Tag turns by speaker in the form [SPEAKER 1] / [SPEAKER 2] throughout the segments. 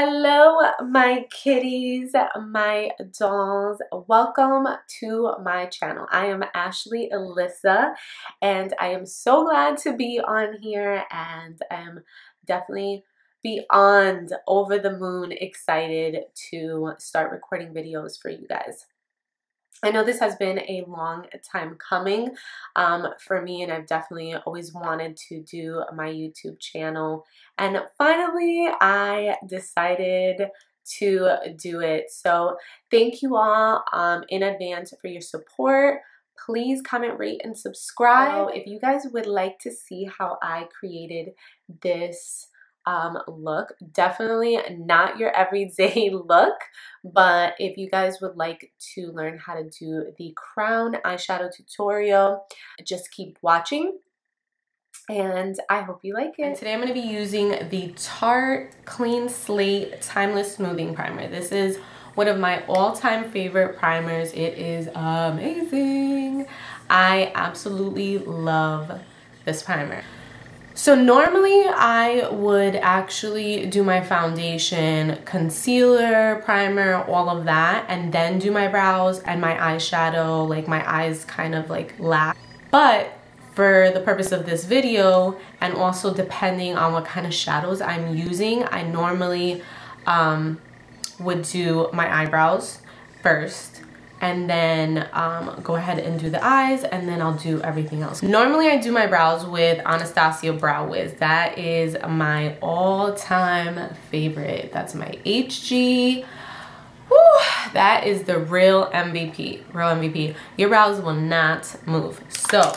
[SPEAKER 1] Hello, my kitties, my dolls. Welcome to my channel. I am Ashley Elissa, and I am so glad to be on here, and I am definitely beyond over the moon excited to start recording videos for you guys. I know this has been a long time coming for me, and I've definitely always wanted to do my YouTube channel, and finally I decided to do it. So thank you all in advance for your support. Please comment, rate, and subscribe. If you guys would like to see how I created this look, definitely not your everyday look, but if you guys would like to learn how to do the crown eyeshadow tutorial, just keep watching, and I hope you like it. And today I'm going to be using the Tarte Clean Slate Timeless Smoothing Primer. This is one of my all-time favorite primers. It is amazing. I absolutely love this primer. So normally I would actually do my foundation, concealer, primer, all of that, and then do my brows and my eyeshadow, like my eyes kind of like lack. But for the purpose of this video, and also depending on what kind of shadows I'm using, I normally would do my eyebrows first, and then go ahead and do the eyes, and then I'll do everything else. Normally I do my brows with Anastasia Brow Wiz. That is my all-time favorite. That's my HG. Woo, that is the real MVP, real MVP. Your brows will not move. So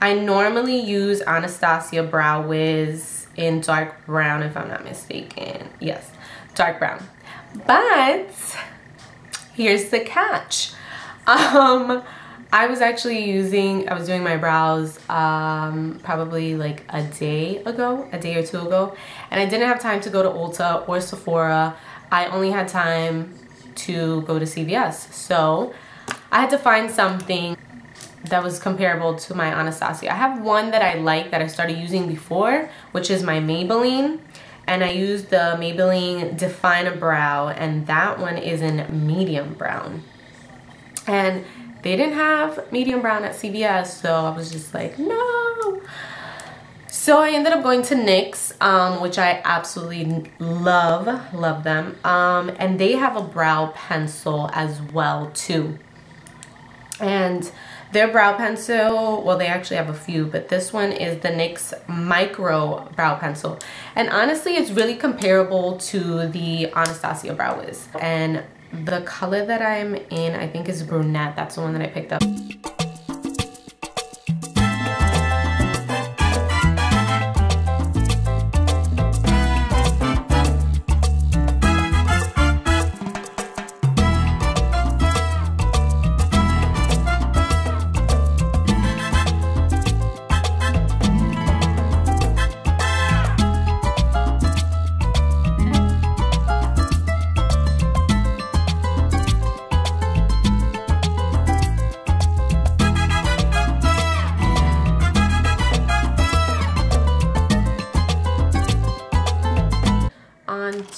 [SPEAKER 1] I normally use Anastasia Brow Wiz in dark brown, if I'm not mistaken. Yes, dark brown. But here's the catch. I was doing my brows probably like a day or two ago, and I didn't have time to go to Ulta or Sephora. I only had time to go to CVS. So I had to find something that was comparable to my Anastasia. I have one that I like that I started using before, which is my Maybelline. And I used the Maybelline Define a Brow, and that one is in medium brown. And they didn't have medium brown at CVS, so I was just like, no. So I ended up going to NYX, which I absolutely love them. And they have a brow pencil as well too. And their brow pencil, well, they actually have a few, but this one is the NYX Micro Brow Pencil. And honestly, it's really comparable to the Anastasia Brow Wiz. And the color that I'm in, I think, is brunette. That's the one that I picked up.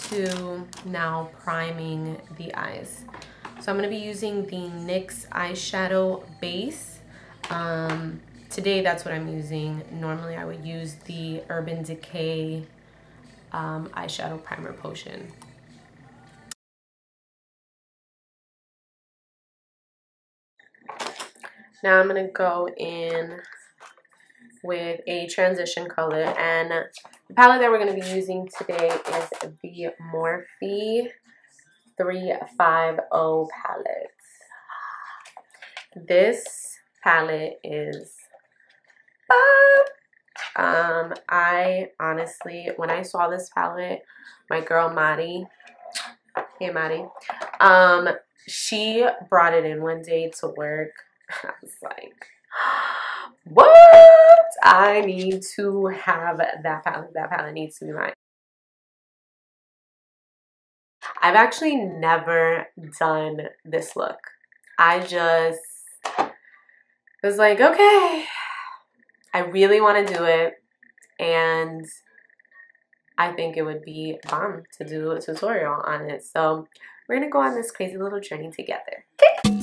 [SPEAKER 1] To now priming the eyes. So I'm going to be using the NYX eyeshadow base. Today that's what I'm using. Normally I would use the Urban Decay eyeshadow primer potion. Now I'm going to go in with a transition color, and the palette that we're going to be using today is the Morphe 350 palette. This palette is fun. I honestly, when I saw this palette, my girl Maddie, hey Maddie, she brought it in one day to work. I was like, what? I need to have that palette. That palette needs to be mine. I've actually never done this look. I just was like, okay, I really want to do it, and I think it would be fun to do a tutorial on it. So we're gonna go on this crazy little journey together. Okay.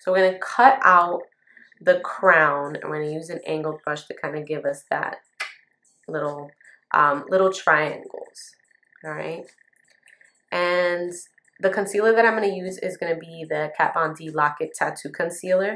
[SPEAKER 1] So we're going to cut out the crown, and we're going to use an angled brush to kind of give us that little triangles. All right. And the concealer that I'm going to use is going to be the Kat Von D Lock It Tattoo Concealer.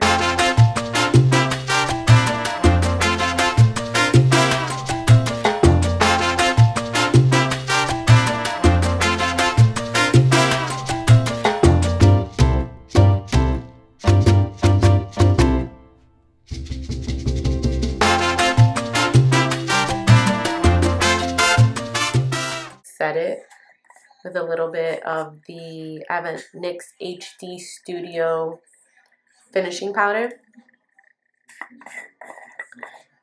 [SPEAKER 1] Set it with a little bit of the, I have a NYX HD Studio finishing powder.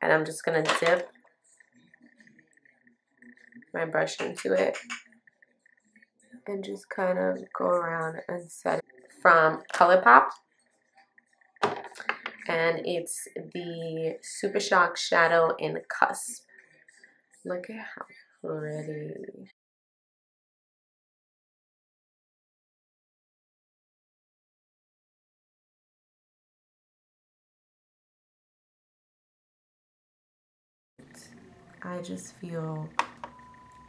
[SPEAKER 1] And I'm just going to dip my brush into it and just kind of go around and set it from ColourPop. And it's the Super Shock Shadow in Cusp. Look at how pretty. I just feel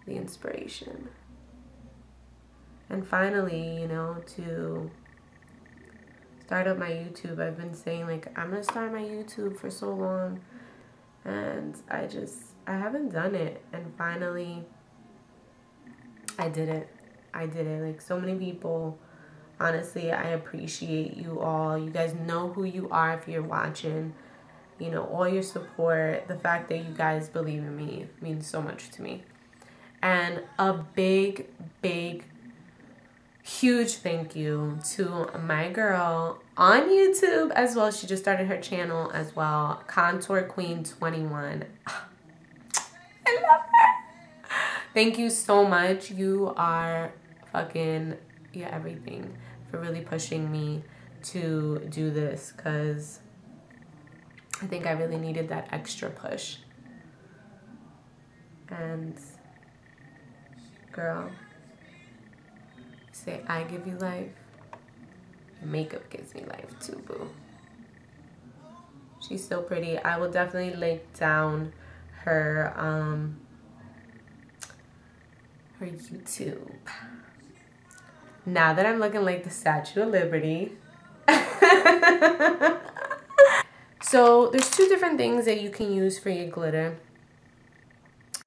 [SPEAKER 1] the inspiration. And finally, you know, to start up my YouTube, I've been saying like, I'm gonna start my YouTube for so long, and I haven't done it, and finally I did it. Like, so many people, honestly, I appreciate you all. You guys know who you are if you're watching. You know, all your support, the fact that you guys believe in me means so much to me. And a big, huge thank you to my girl on YouTube as well. She just started her channel as well, Contour Queen 21. I love her. Thank you so much. You are fucking, you're everything for really pushing me to do this, because I think I really needed that extra push. And girl, say I give you life, makeup gives me life too, boo. She's so pretty. I will definitely link down her her YouTube. Now that I'm looking like the Statue of Liberty. So there's two different things that you can use for your glitter.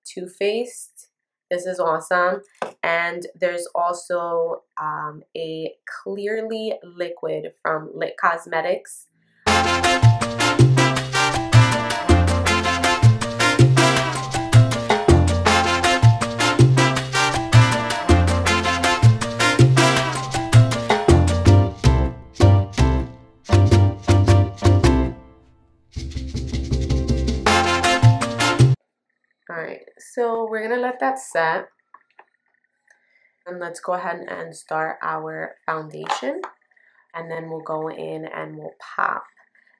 [SPEAKER 1] Too Faced, this is awesome. And there's also a Clearly Liquid from Lit Cosmetics. Alright, so we're gonna let that set. And let's go ahead and start our foundation. And then we'll go in and we'll pop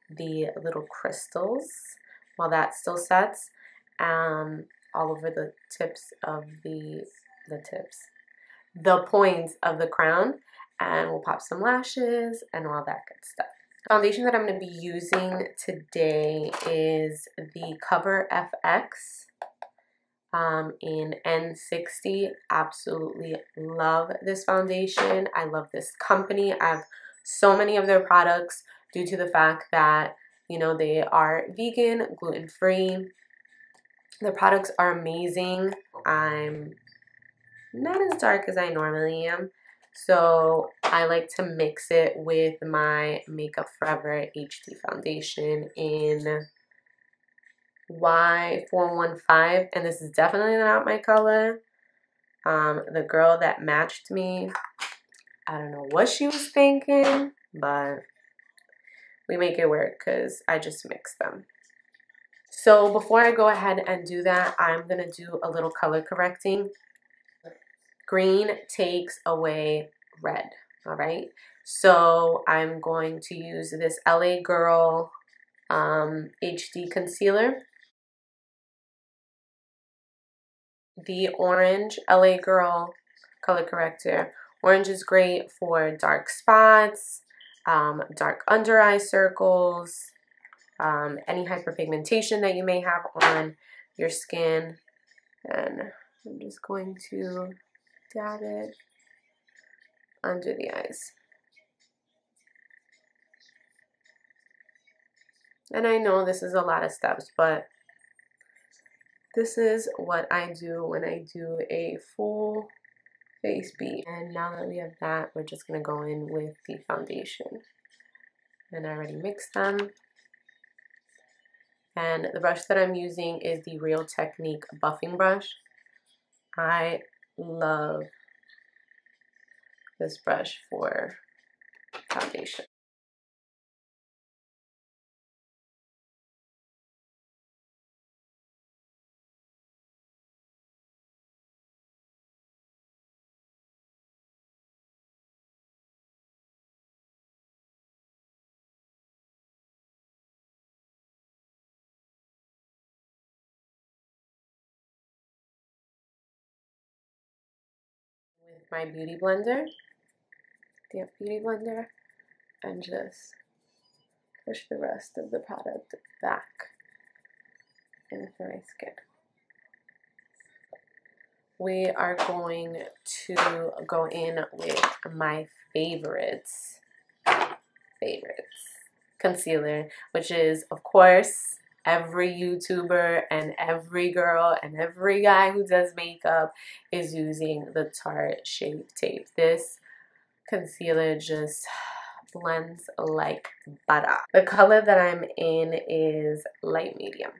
[SPEAKER 1] the little crystals while that still sets all over the tips of the points of the crown. And we'll pop some lashes and all that good stuff. The foundation that I'm going to be using today is the Cover FX in N60. Absolutely love this foundation. I love this company. I have so many of their products due to the fact that, you know, they are vegan, gluten-free. The products are amazing. I'm not as dark as I normally am, so I like to mix it with my Makeup Forever HD foundation in Y415, and this is definitely not my color. The girl that matched me, I don't know what she was thinking, but we make it work because I just mixed them. So before I go ahead and do that, I'm going to do a little color correcting. Green takes away red, all right? So I'm going to use this LA Girl HD concealer. The orange LA Girl color corrector. Orange is great for dark spots, dark under eye circles, any hyperpigmentation that you may have on your skin. And I'm just going to dab it under the eyes. And I know this is a lot of steps, but this is what I do when I do a full face beat. And now that we have that, we're just going to go in with the foundation. And I already mixed them. And the brush that I'm using is the Real Technique buffing brush. I love this brush for foundation. With my beauty blender, the beauty blender, and just push the rest of the product back into my skin. We are going to go in with my favorites concealer, which is, of course, every YouTuber and every girl and every guy who does makeup is using the Tarte Shape Tape. This concealer just blends like butter. The color that I'm in is light medium.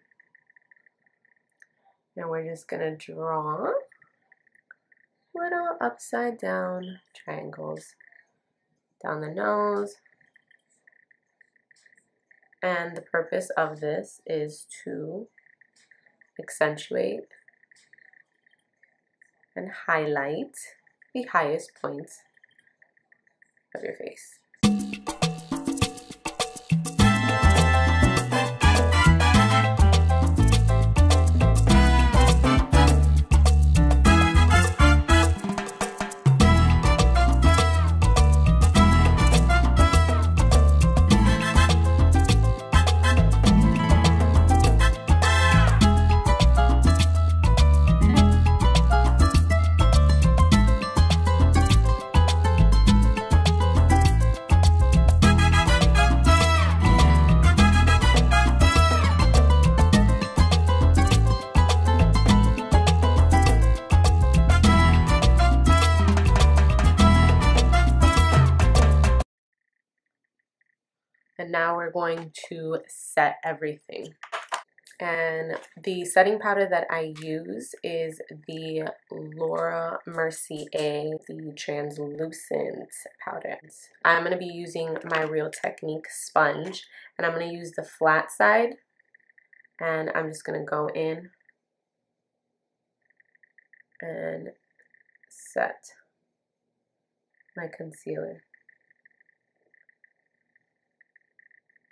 [SPEAKER 1] Now we're just gonna draw little upside down triangles down the nose. And the purpose of this is to accentuate and highlight the highest points of your face. And now we're going to set everything. And the setting powder that I use is the Laura Mercier, the translucent powder. I'm going to be using my Real Technique sponge, and I'm going to use the flat side, and I'm just going to go in and set my concealer.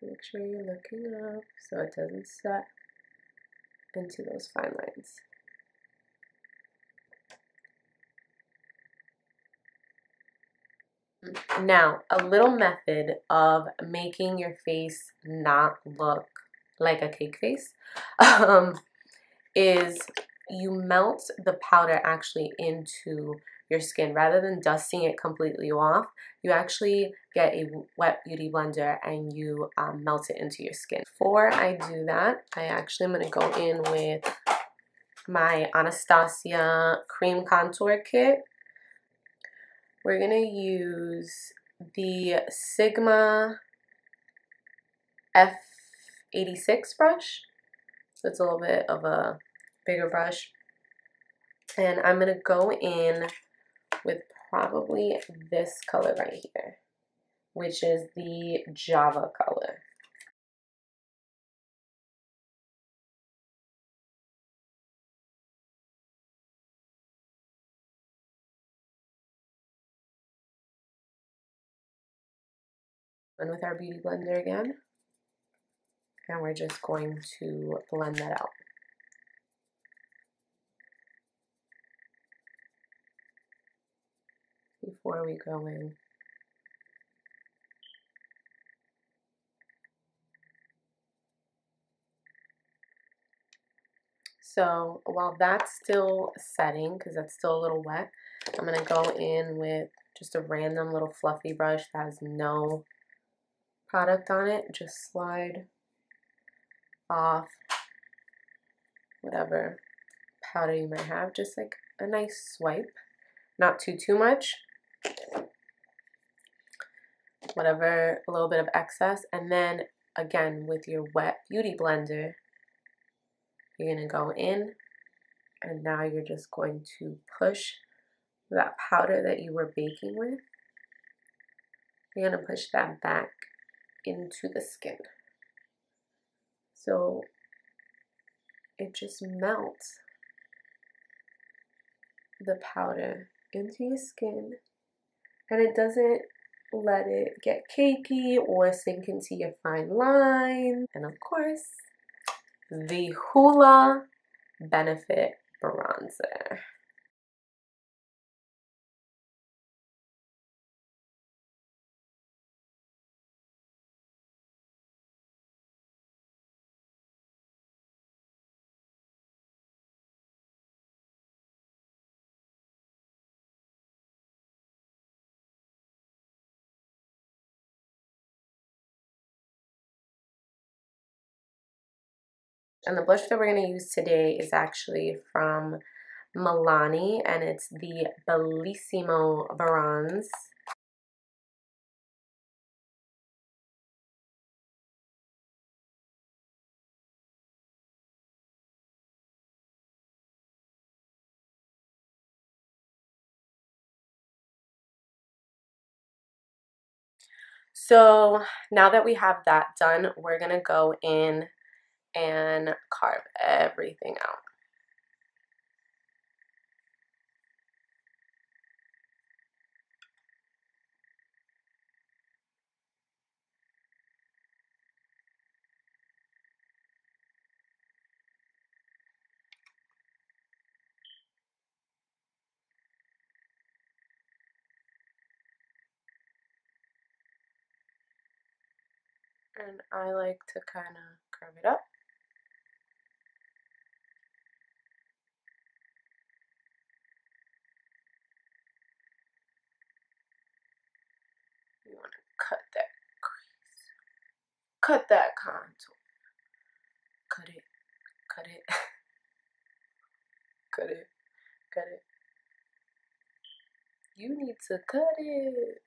[SPEAKER 1] Make sure you're looking up so it doesn't set into those fine lines. Now, a little method of making your face not look like a cake face is you melt the powder actually into your skin. Rather than dusting it completely off, you actually get a wet beauty blender and you melt it into your skin. Before I do that, I'm going to go in with my Anastasia Cream Contour Kit. We're going to use the Sigma F86 brush. So it's a little bit of a bigger brush. And I'm going to go in with probably this color right here, which is the Java color. And with our beauty blender again, and we're just going to blend that out. Before we go in. So while that's still setting, because that's still a little wet, I'm going to go in with just a random little fluffy brush that has no product on it. Just slide off whatever powder you might have, just like a nice swipe, not too much, whatever, a little bit of excess. And then again with your wet beauty blender, you're going to go in, and now you're just going to push that powder that you were baking with, you're going to push that back into the skin. So it just melts the powder into your skin, and it doesn't let it get cakey or sink into your fine line. And of course, the Hoola Benefit Bronzer. And the blush that we're going to use today is actually from Milani, and it's the Bellissimo Bronze. So now that we have that done, we're going to go in and carve everything out. And I like to kind of curve it up. You want to cut that crease. Cut that contour. Cut it. Cut it. Cut it. Cut it. You need to cut it.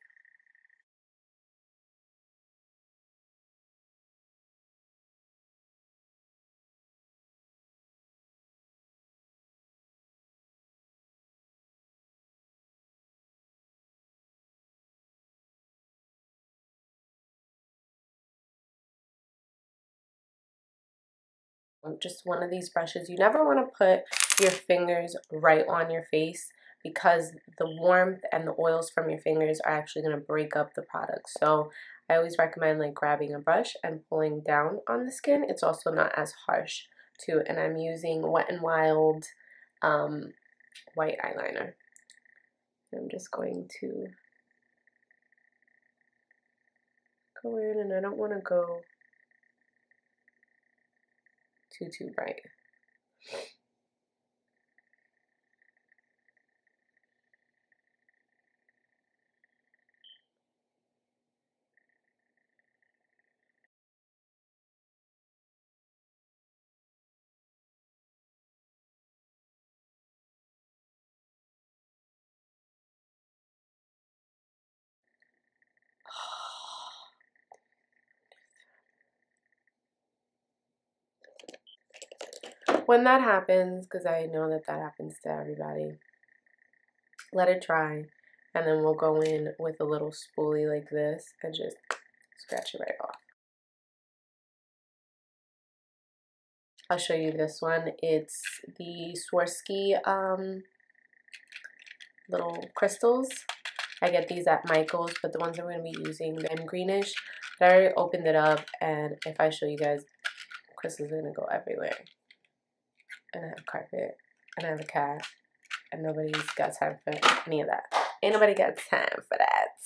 [SPEAKER 1] Just one of these brushes. You never want to put your fingers right on your face, because the warmth and the oils from your fingers are actually going to break up the product. So I always recommend like grabbing a brush and pulling down on the skin. It's also not as harsh too. And I'm using Wet n Wild white eyeliner. I'm just going to go in, and I don't want to go too bright. when that happens, because I know that that happens to everybody, let it dry, and then we'll go in with a little spoolie like this and just scratch it right off. I'll show you this one. It's the Swarovski little crystals. I get these at Michael's, but the ones that we're going to be using, they're greenish. But I already opened it up, and if I show you guys, crystals are going to go everywhere. And I have carpet, and I have a cat, and nobody's got time for any of that. Ain't nobody got time for that.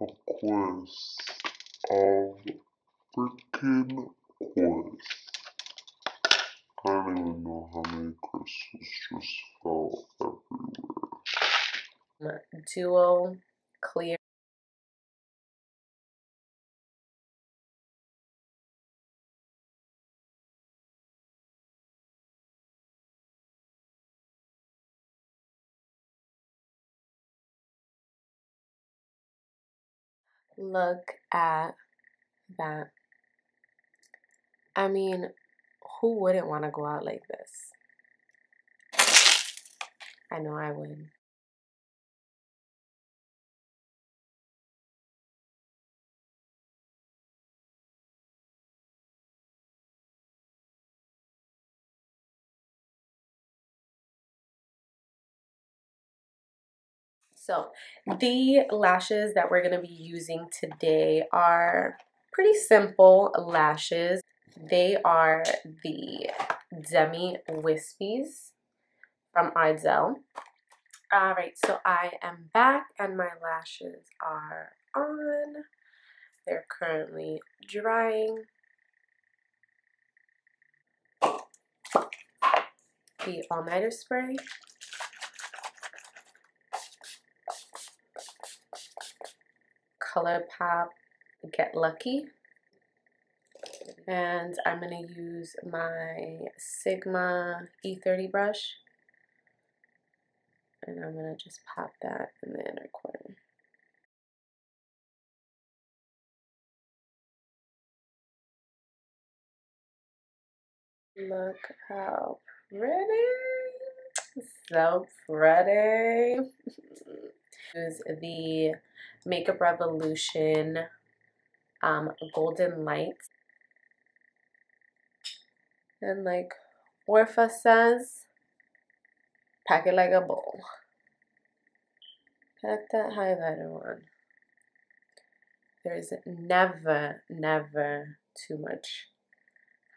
[SPEAKER 2] Of course. Freaking course. I don't even know how many crystals just fell everywhere.
[SPEAKER 1] Duo clear. Look at that. I mean, who wouldn't want to go out like this? I know I would. So the lashes that we're going to be using today are pretty simple lashes. They are the Demi Wispies from Ardell. Alright, so I am back and my lashes are on. They're currently drying. The all-nighter spray. ColourPop Get Lucky. And I'm going to use my Sigma E30 brush. And I'm going to just pop that in the inner corner. Look how pretty. So pretty. Use the Makeup Revolution Golden Lights. And like Orpha says, pack it like a bowl. Pack that highlighter on. There's never, never too much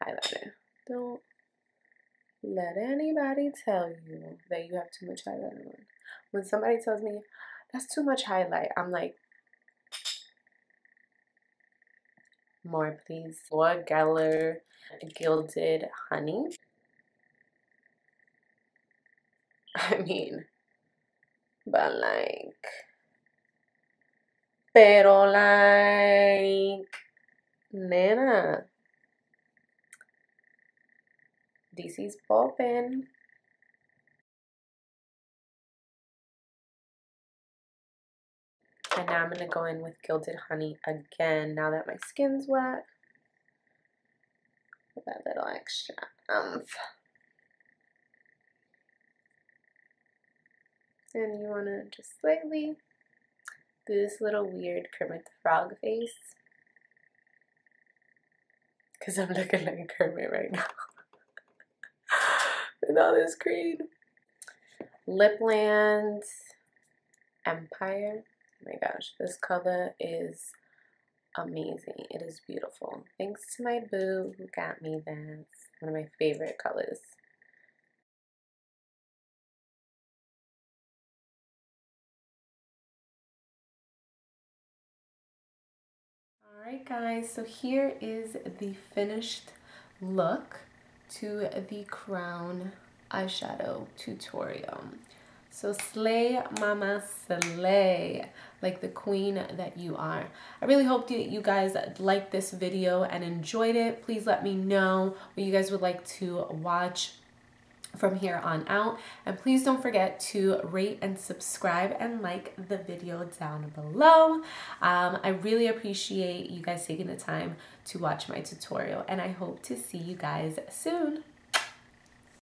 [SPEAKER 1] highlighter. Don't let anybody tell you that you have too much highlighter on. When somebody tells me, that's too much highlight, I'm like, more please. Or Geller Gilded Honey. I mean, but like, pero like, nena, DC's popping. And now I'm going to go in with Gilded Honey again, now that my skin's wet. With that little extra oomph. And you want to just slightly do this little weird Kermit the Frog face. Because I'm looking like Kermit right now. With all this cream. Lipland Empire. Oh my gosh, this color is amazing. It is beautiful. Thanks to my boo who got me this. One of my favorite colors. Alright guys, so here is the finished look to the Crown eyeshadow tutorial. So slay mama slay, like the queen that you are. I really hope that you guys liked this video and enjoyed it. Please let me know what you guys would like to watch from here on out. And please don't forget to rate and subscribe and like the video down below. I really appreciate you guys taking the time to watch my tutorial, and I hope to see you guys soon.